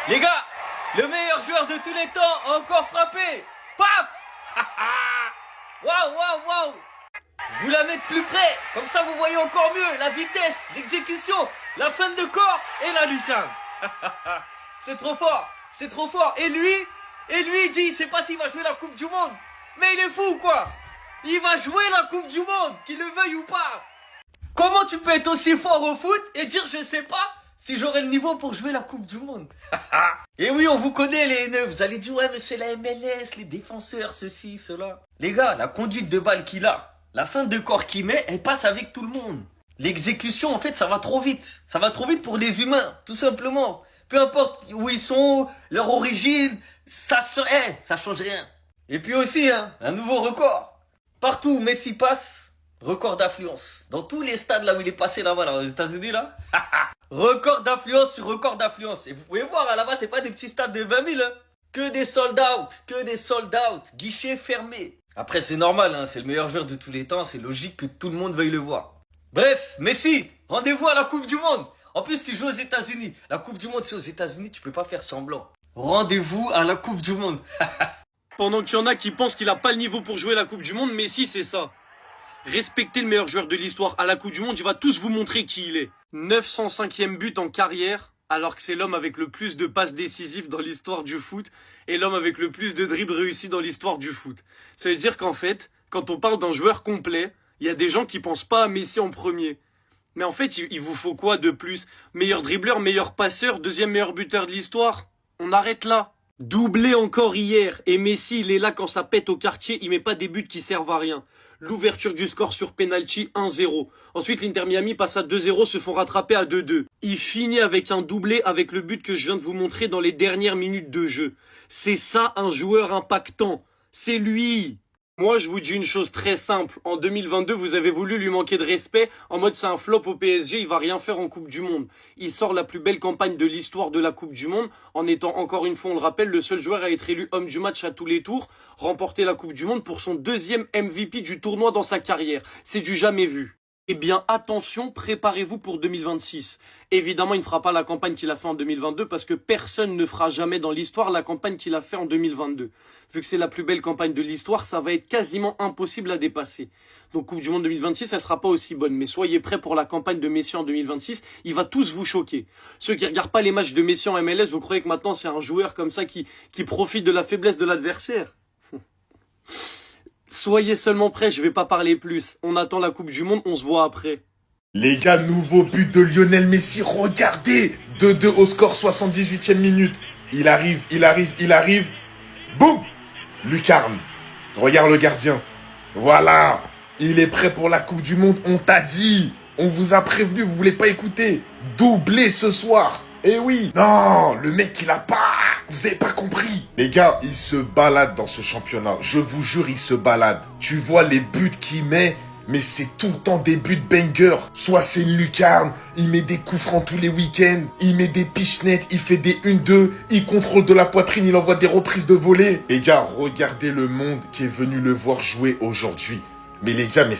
Les gars, le meilleur joueur de tous les temps a encore frappé. Paf. Waouh, waouh, waouh. Je vous la mets de plus près, comme ça vous voyez encore mieux la vitesse, l'exécution, la feinte de corps et la lucarne. C'est trop fort, c'est trop fort. Et lui, il dit, il sait pas s'il va jouer la Coupe du Monde. Mais il est fou quoi. Il va jouer la Coupe du Monde, qu'il le veuille ou pas. Comment tu peux être aussi fort au foot et dire je sais pas si j'aurai le niveau pour jouer la Coupe du Monde? Et oui, on vous connaît les haineux, vous allez dire ouais mais c'est la MLS, les défenseurs, ceci, cela. Les gars, la conduite de balle qu'il a, la feinte de corps qu'il met, elle passe avec tout le monde. L'exécution, en fait, ça va trop vite. Ça va trop vite pour les humains, tout simplement. Peu importe où ils sont, leur origine, ça change rien. Et puis aussi, hein, un nouveau record. Partout où Messi passe, record d'affluence. Dans tous les stades là où il est passé là-bas, là, aux États-Unis, là. Record d'affluence sur record d'affluence. Et vous pouvez voir, hein, là-bas, c'est pas des petits stades de 20 000, hein. Que des sold out, que des sold out. Guichets fermés. Après, c'est normal, hein, c'est le meilleur joueur de tous les temps. C'est logique que tout le monde veuille le voir. Bref, Messi, rendez-vous à la Coupe du Monde. En plus, tu joues aux États-Unis. La Coupe du Monde, c'est aux États-Unis, tu peux pas faire semblant. Rendez-vous à la Coupe du Monde. Pendant qu'il y en a qui pensent qu'il a pas le niveau pour jouer la Coupe du Monde, Messi, c'est ça. Respectez le meilleur joueur de l'histoire à la Coupe du Monde, il va tous vous montrer qui il est. 905e but en carrière, alors que c'est l'homme avec le plus de passes décisives dans l'histoire du foot et l'homme avec le plus de dribbles réussis dans l'histoire du foot. Ça veut dire qu'en fait, quand on parle d'un joueur complet, il y a des gens qui pensent pas à Messi en premier. Mais en fait, il vous faut quoi de plus? Meilleur dribbleur, meilleur passeur, deuxième meilleur buteur de l'histoire? On arrête là. Doublé encore hier, et Messi, il est là quand ça pète au quartier, il met pas des buts qui servent à rien. L'ouverture du score sur penalty, 1-0. Ensuite, l'Inter Miami passe à 2-0, se font rattraper à 2-2. Il finit avec un doublé avec le but que je viens de vous montrer dans les dernières minutes de jeu. C'est ça un joueur impactant. C'est lui. Moi, je vous dis une chose très simple. En 2022, vous avez voulu lui manquer de respect en mode c'est un flop au PSG, il va rien faire en Coupe du Monde. Il sort la plus belle campagne de l'histoire de la Coupe du Monde en étant, encore une fois, on le rappelle, le seul joueur à être élu homme du match à tous les tours, remporter la Coupe du Monde pour son deuxième MVP du tournoi dans sa carrière. C'est du jamais vu. Eh bien, attention, préparez-vous pour 2026. Évidemment, il ne fera pas la campagne qu'il a fait en 2022 parce que personne ne fera jamais dans l'histoire la campagne qu'il a fait en 2022. Vu que c'est la plus belle campagne de l'histoire, ça va être quasiment impossible à dépasser. Donc, Coupe du Monde 2026, elle sera pas aussi bonne. Mais soyez prêts pour la campagne de Messi en 2026. Il va tous vous choquer. Ceux qui regardent pas les matchs de Messi en MLS, vous croyez que maintenant c'est un joueur comme ça qui profite de la faiblesse de l'adversaire? Soyez seulement prêts, je vais pas parler plus. On attend la Coupe du Monde, on se voit après. Les gars, nouveau but de Lionel Messi, regardez 2-2 au score, 78e minute. Il arrive. Boum. Lucarne. Regarde le gardien. Voilà. Il est prêt pour la Coupe du Monde, on t'a dit. On vous a prévenu, vous voulez pas écouter. Doublé ce soir. Eh oui. Non, le mec, il a pas... Vous avez pas compris. Les gars, il se balade dans ce championnat. Je vous jure, il se balade. Tu vois les buts qu'il met, mais c'est tout le temps des buts banger. Soit c'est une lucarne, il met des coups francs tous les week-ends, il met des pichenettes, il fait des 1-2, il contrôle de la poitrine, il envoie des reprises de volée. Les gars, regardez le monde qui est venu le voir jouer aujourd'hui. Mais les gars, mais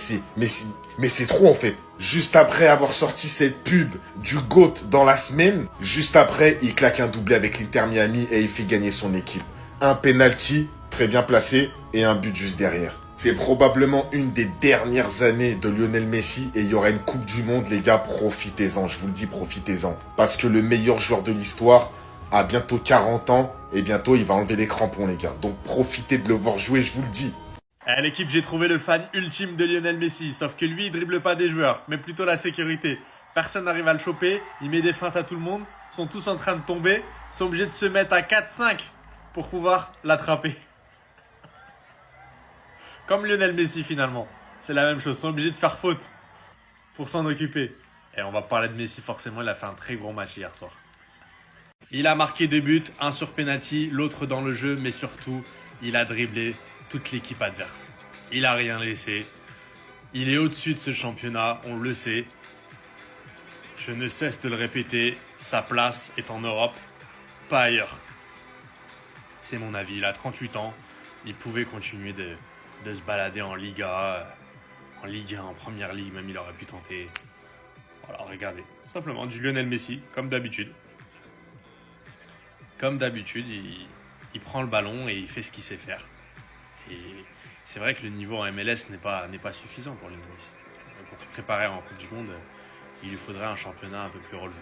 c'est trop en fait. Juste après avoir sorti cette pub du GOAT dans la semaine, juste après, il claque un doublé avec l'Inter Miami et il fait gagner son équipe. Un penalty très bien placé et un but juste derrière. C'est probablement une des dernières années de Lionel Messi et il y aura une Coupe du Monde, les gars, profitez-en, je vous le dis, profitez-en. Parce que le meilleur joueur de l'histoire a bientôt 40 ans et bientôt il va enlever les crampons, les gars. Donc profitez de le voir jouer, je vous le dis. À l'équipe, j'ai trouvé le fan ultime de Lionel Messi, sauf que lui, il dribble pas des joueurs, mais plutôt la sécurité. Personne n'arrive à le choper, il met des feintes à tout le monde, sont tous en train de tomber, sont obligés de se mettre à 4-5 pour pouvoir l'attraper. Comme Lionel Messi finalement, c'est la même chose, sont obligés de faire faute pour s'en occuper. Et on va parler de Messi forcément, il a fait un très gros match hier soir. Il a marqué 2 buts, un sur penalty, l'autre dans le jeu, mais surtout, il a dribblé toute l'équipe adverse. Il a rien laissé. Il est au-dessus de ce championnat, on le sait. Je ne cesse de le répéter, sa place est en Europe, pas ailleurs. C'est mon avis, il a 38 ans, il pouvait continuer de se balader en Liga, en Ligue 1, en Première Ligue, même il aurait pu tenter. Voilà, regardez, simplement du Lionel Messi, comme d'habitude. comme d'habitude, il prend le ballon et il fait ce qu'il sait faire. Et c'est vrai que le niveau en MLS n'est pas suffisant pour Lionel Messi. Pour se préparer en Coupe du Monde, il lui faudrait un championnat un peu plus relevé.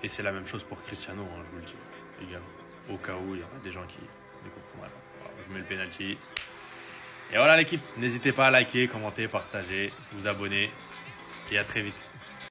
Et c'est la même chose pour Cristiano, hein, je vous le dis également. Au cas où il y en a des gens qui ne comprendraient pas. Voilà, je mets le penalty. Et voilà l'équipe, n'hésitez pas à liker, commenter, partager, vous abonner. Et à très vite.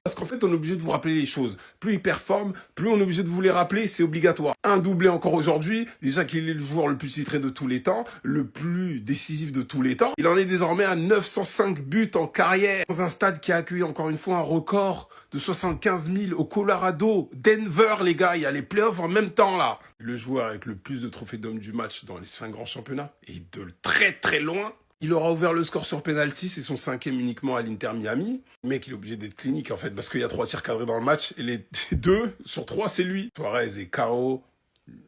Parce qu'en fait, on est obligé de vous rappeler les choses. Plus il performe, plus on est obligé de vous les rappeler, c'est obligatoire. Un doublé encore aujourd'hui, déjà qu'il est le joueur le plus titré de tous les temps, le plus décisif de tous les temps. Il en est désormais à 905 buts en carrière, dans un stade qui a accueilli encore une fois un record de 75 000 au Colorado. Denver, les gars, il y a les playoffs en même temps là. Le joueur avec le plus de trophées d'homme du match dans les 5 grands championnats, et de très très loin. Il aura ouvert le score sur penalty, c'est son 5e uniquement à l'Inter Miami. Le mec, il est obligé d'être clinique en fait, parce qu'il y a 3 tirs cadrés dans le match, et les 2 sur 3, c'est lui. Suarez et Kao,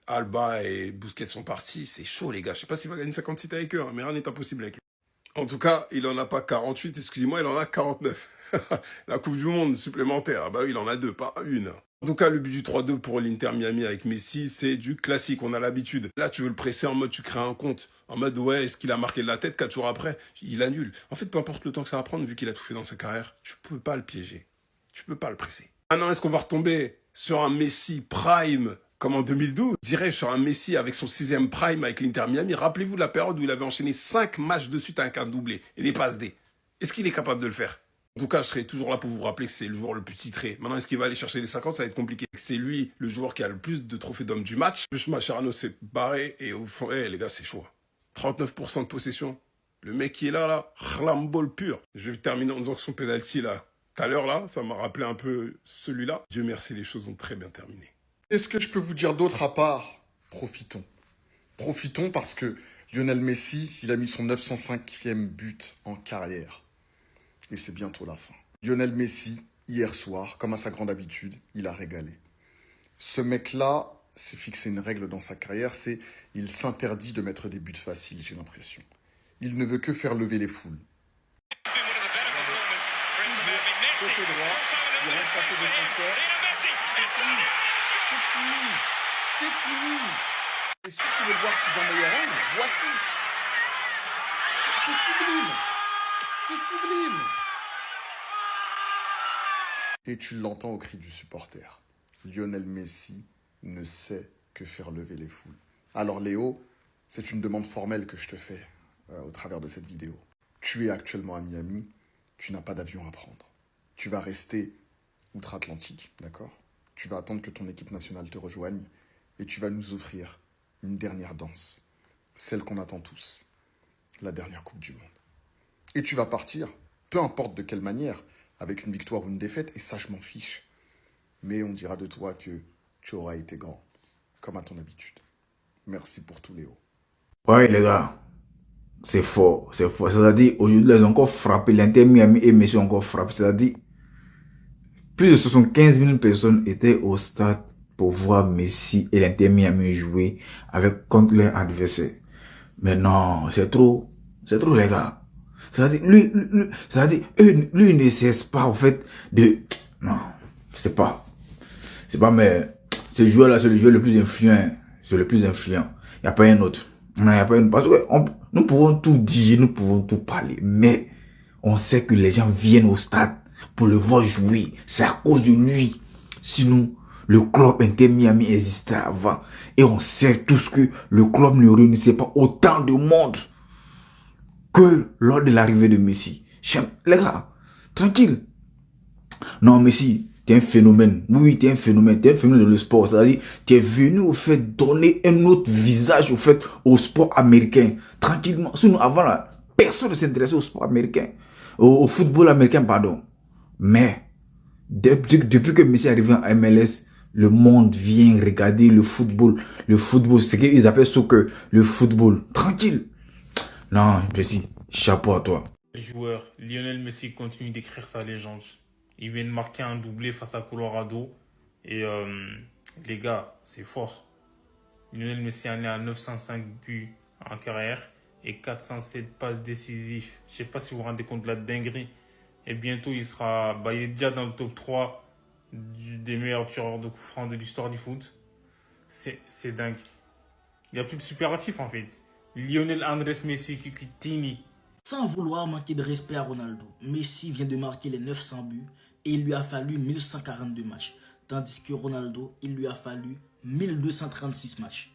Alba et Busquets sont partis, c'est chaud les gars. Je sais pas s'il va gagner 56 avec eux, hein, mais rien n'est impossible avec lui. En tout cas, il en a pas 48, excusez-moi, il en a 49. La Coupe du Monde supplémentaire, bah oui, il en a 2, pas une. En tout cas, le but du 3-2 pour l'Inter Miami avec Messi, c'est du classique, on a l'habitude. Là, tu veux le presser en mode, tu crées un compte. En mode, ouais, est-ce qu'il a marqué de la tête 4 jours après? Il annule. En fait, peu importe le temps que ça va prendre, vu qu'il a tout fait dans sa carrière, tu peux pas le piéger. Tu peux pas le presser. Maintenant, est-ce qu'on va retomber sur un Messi prime comme en 2012? Dirais-je sur un Messi avec son 6e prime avec l'Inter Miami. Rappelez-vous de la période où il avait enchaîné 5 matchs de suite avec un doublé et des passes D. Est-ce qu'il est capable de le faire? En tout cas, je serai toujours là pour vous rappeler que c'est le joueur le plus titré. Maintenant, est-ce qu'il va aller chercher les 50? Ça va être compliqué. C'est lui, le joueur qui a le plus de trophées d'homme du match. Plus Mascherano s'est barré et au fond, les gars, c'est chaud. 39% de possession. Le mec qui est là, rambol pur. Je vais terminer en disant que son penalty, là, tout à l'heure, là, ça m'a rappelé un peu celui-là. Dieu merci, les choses ont très bien terminé. Qu'est-ce que je peux vous dire d'autre à part? Profitons. Profitons parce que Lionel Messi, il a mis son 905e but en carrière. Et c'est bientôt la fin. Lionel Messi, hier soir, comme à sa grande habitude, il a régalé. Ce mec-là s'est fixé une règle dans sa carrière, c'est il s'interdit de mettre des buts faciles, j'ai l'impression. Il ne veut que faire lever les foules. Côté droit, il reste à ses défenseurs. C'est fini. Et si tu veux le voir sous un meilleur angle, voici. C'est sublime. C'est sublime. Et tu l'entends au cri du supporter. Lionel Messi ne sait que faire lever les foules. Alors Léo, c'est une demande formelle que je te fais au travers de cette vidéo. Tu es actuellement à Miami, tu n'as pas d'avion à prendre. Tu vas rester outre-Atlantique, d'accord? Tu vas attendre que ton équipe nationale te rejoigne et tu vas nous offrir une dernière danse. Celle qu'on attend tous. La dernière Coupe du Monde. Et tu vas partir, peu importe de quelle manière, avec une victoire ou une défaite, et ça je m'en fiche. Mais on dira de toi que tu auras été grand, comme à ton habitude. Merci pour tout Léo. Ouais les gars, c'est fort, c'est fort. C'est-à-dire, aujourd'hui, ils ont encore frappé, l'Inter Miami et Messi ont encore frappé. C'est-à-dire, plus de 75 000 personnes étaient au stade pour voir Messi et l'Inter Miami jouer contre leur adversaire. Mais non, c'est trop les gars. C'est-à-dire, lui, il ne cesse pas, en fait, de... Non, c'est pas, mais ce joueur-là, c'est le joueur le plus influent. C'est le plus influent. Il n'y a pas un autre. Non, il n'y a pas une... Parce que nous pouvons tout dire, nous pouvons tout parler, mais on sait que les gens viennent au stade pour le voir jouer. C'est à cause de lui. Sinon, le club Inter Miami existait avant. Et on sait tous que le club ne réunissait pas autant de monde que lors de l'arrivée de Messi. Les gars, tranquille. Non, Messi, t'es un phénomène. Oui, t'es un phénomène. T'es un phénomène dans le sport. C'est-à-dire, t'es venu au fait donner un autre visage au fait au sport américain. Tranquillement. Sinon, avant là, personne ne s'intéressait au sport américain. Au football américain, pardon. Mais, depuis que Messi est arrivé en MLS, le monde vient regarder le football. Le football, c'est ce qu'ils appellent soccer. Le football. Tranquille. Non, Messi, chapeau à toi. Le joueur Lionel Messi continue d'écrire sa légende. Il vient de marquer un doublé face à Colorado. Et les gars, c'est fort. Lionel Messi en est à 905 buts en carrière et 407 passes décisives. Je ne sais pas si vous vous rendez compte de la dinguerie. Et bientôt, il est déjà dans le top 3 des meilleurs tireurs de coups francs de l'histoire du foot. C'est dingue. Il n'y a plus de superlatif en fait. Lionel Andrés Messi Cucutini. Sans vouloir manquer de respect à Ronaldo, Messi vient de marquer les 900 buts et il lui a fallu 1142 matchs. Tandis que Ronaldo, il lui a fallu 1236 matchs.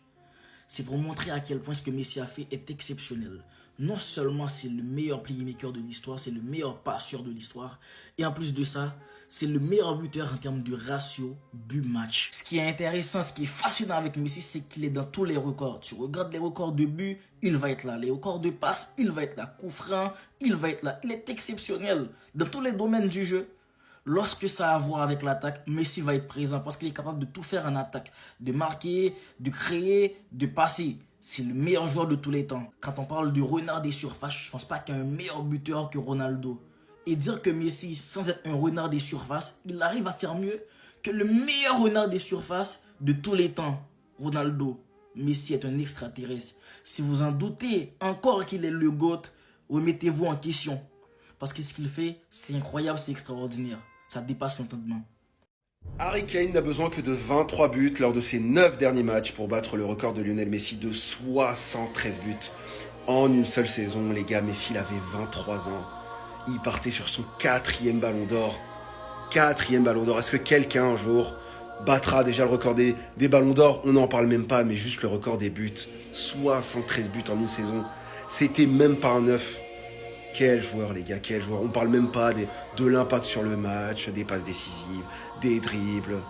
C'est pour montrer à quel point ce que Messi a fait est exceptionnel. Non seulement c'est le meilleur playmaker de l'histoire, c'est le meilleur passeur de l'histoire, et en plus de ça, c'est le meilleur buteur en termes de ratio but-match. Ce qui est intéressant, ce qui est fascinant avec Messi, c'est qu'il est dans tous les records. Tu regardes les records de but, il va être là. Les records de passe, il va être là. Coup franc, il va être là. Il est exceptionnel dans tous les domaines du jeu. Lorsque ça a à voir avec l'attaque, Messi va être présent parce qu'il est capable de tout faire en attaque. De marquer, de créer, de passer. C'est le meilleur joueur de tous les temps. Quand on parle du renard des surfaces, je ne pense pas qu'il y a un meilleur buteur que Ronaldo. Et dire que Messi, sans être un renard des surfaces, il arrive à faire mieux que le meilleur renard des surfaces de tous les temps, Ronaldo. Messi est un extraterrestre. Si vous en doutez encore qu'il est le GOAT, remettez-vous en question. Parce que ce qu'il fait, c'est incroyable, c'est extraordinaire. Ça dépasse l'entendement. Harry Kane n'a besoin que de 23 buts lors de ses 9 derniers matchs pour battre le record de Lionel Messi de 73 buts. En une seule saison, les gars, Messi il avait 23 ans. Il partait sur son 4e ballon d'or. 4e ballon d'or. Est-ce que quelqu'un un jour battra déjà le record des ballons d'or? On n'en parle même pas, mais juste le record des buts. 73 buts en une saison. C'était même pas un 9. Quel joueur, les gars, quel joueur. On parle même pas de l'impact sur le match, des passes décisives, des dribbles.